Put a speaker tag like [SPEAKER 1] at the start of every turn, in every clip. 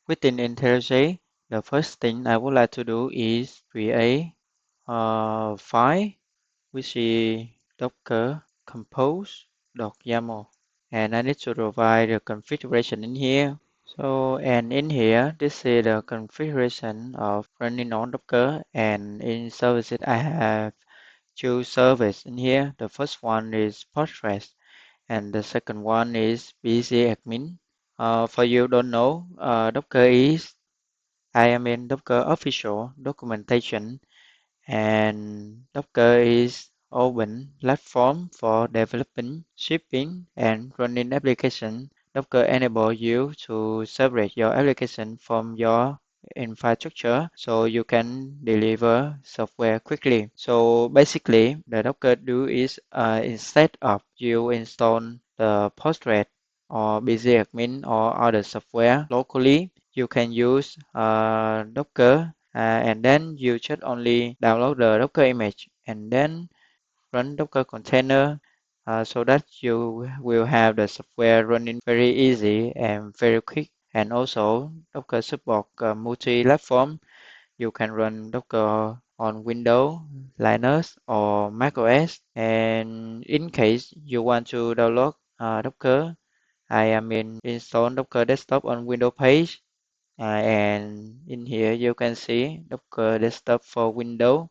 [SPEAKER 1] Within IntelliJ, the first thing I would like to do is create a file which is docker compose.yaml, and I need to provide the configuration in here. So, and in here, this is the configuration of running on Docker, and in services I have two services in here. The first one is Postgres, and the second one is BCadmin. For you don't know, Docker is I am in Docker official documentation, and Docker is open platform for developing, shipping, and running application. Docker enable you to separate your application from your infrastructure so you can deliver software quickly. So basically, the Docker do is instead of you install the Postgres or BZadmin or other software locally, you can use Docker and then you just only download the Docker image and then run Docker container so that you will have the software running very easy and very quick. And also Docker support multi-platform. You can run Docker on Windows, Linux or macOS. And in case you want to download Docker, I am in install Docker desktop on Windows page. And in here you can see Docker desktop for Windows.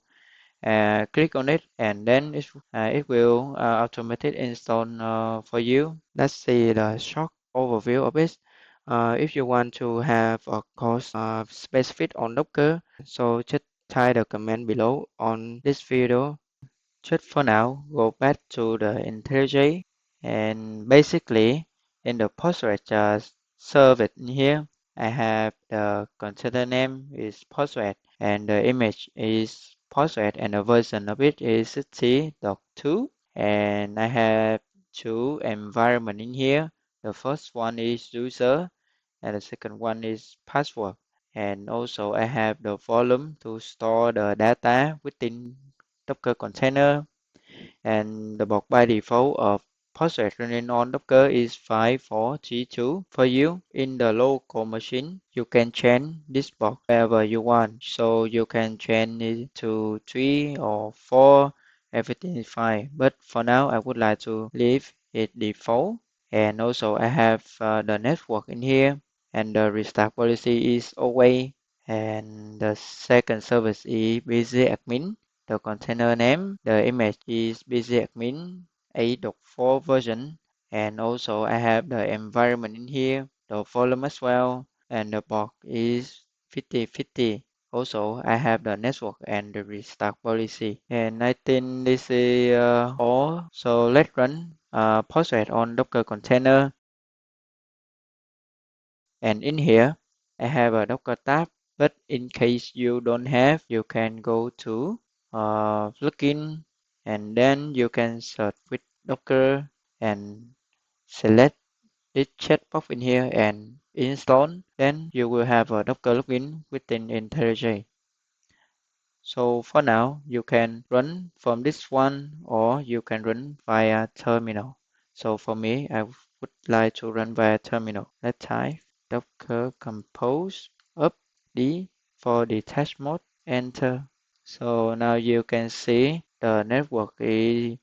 [SPEAKER 1] Click on it and then it will automatically install for you. Let's see the short overview of it. If you want to have a course specific on Docker, so just type the comment below on this video. Just for now, go back to the IntelliJ, and basically in the Postgres service in here, I have the container name is Postgres and the image is Postgres and the version of it is 60.2, and I have two environment in here. The first one is user and the second one is password. And also I have the volume to store the data within Docker container, and the box by default of Postgres running on Docker is 5432 for you. In the local machine, you can change this box wherever you want. So you can change it to 3 or 4, everything is fine. But for now, I would like to leave it default. And also I have the network in here, and the restart policy is always. And the second service is BZadmin. The container name, the image is BZadmin 8.4 version, and also I have the environment in here, the volume as well, and the port is 5050. Also, I have the network and the restart policy. And I think this is all. So let's run Postgres on Docker container. And in here, I have a Docker tab, but in case you don't have, you can go to plugin, and then you can search with Docker and select this checkbox in here and install. Then you will have a Docker login within IntelliJ. So for now, you can run from this one or you can run via terminal. So for me, I would like to run via terminal. Let's type docker compose up D for detach mode, enter. So now you can see the network is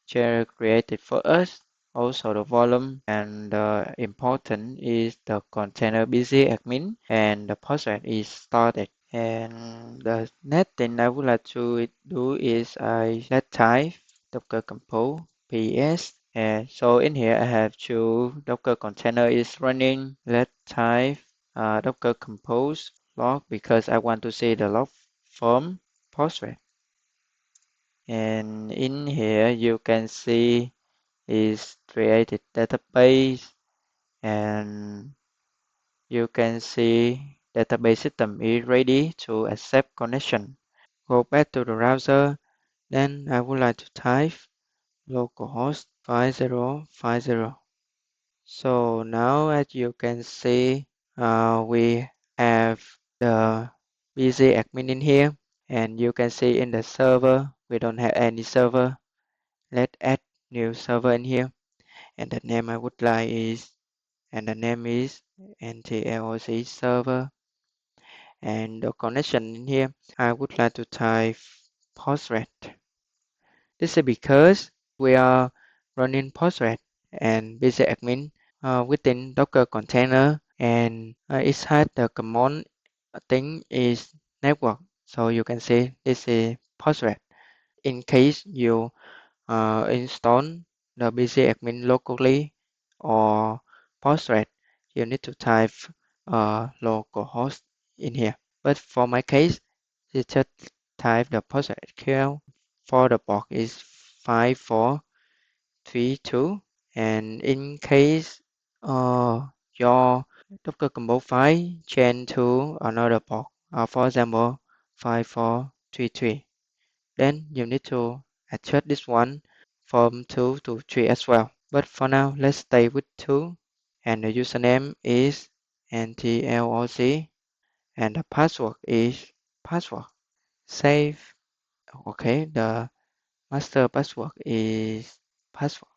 [SPEAKER 1] created for us. Also the volume and the important is the container BZadmin and the Postgres is started. And the next thing I would like to do is I let type docker compose ps. And so in here I have two docker container is running. Let type docker compose log because I want to see the log from Postgres. And in here you can see is created database, and you can see database system is ready to accept connection. Go back to the browser, then I would like to type localhost 5050. So now as you can see, we have the BZadmin in here, and you can see in the server, we don't have any server. Let's add new server in here, and the name I would like is, and the name is NTLOC server. and the connection in here, I would like to type Postgres. This is because we are running Postgres and basic admin within Docker container, and it has the command thing is network. So you can say this is Postgres. In case you install the basic admin locally or Postgres, you need to type localhost in here. But for my case, you just type the PostgreSQL for the port is 5432, and in case your Docker compose file change to another port, for example 5433, then you need to adjust this one from 2 to 3 as well. But for now, let's stay with 2, and the username is ntloc, and the password is password. Save. Okay, the master password is password.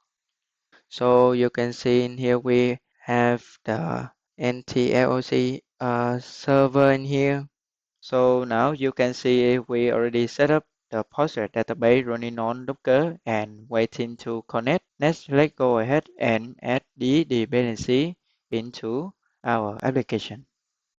[SPEAKER 1] So you can see in here we have the ntloc server in here. So now you can see we already set up the Postgres database running on Docker and waiting to connect. Next, let's go ahead and add the dependency into our application.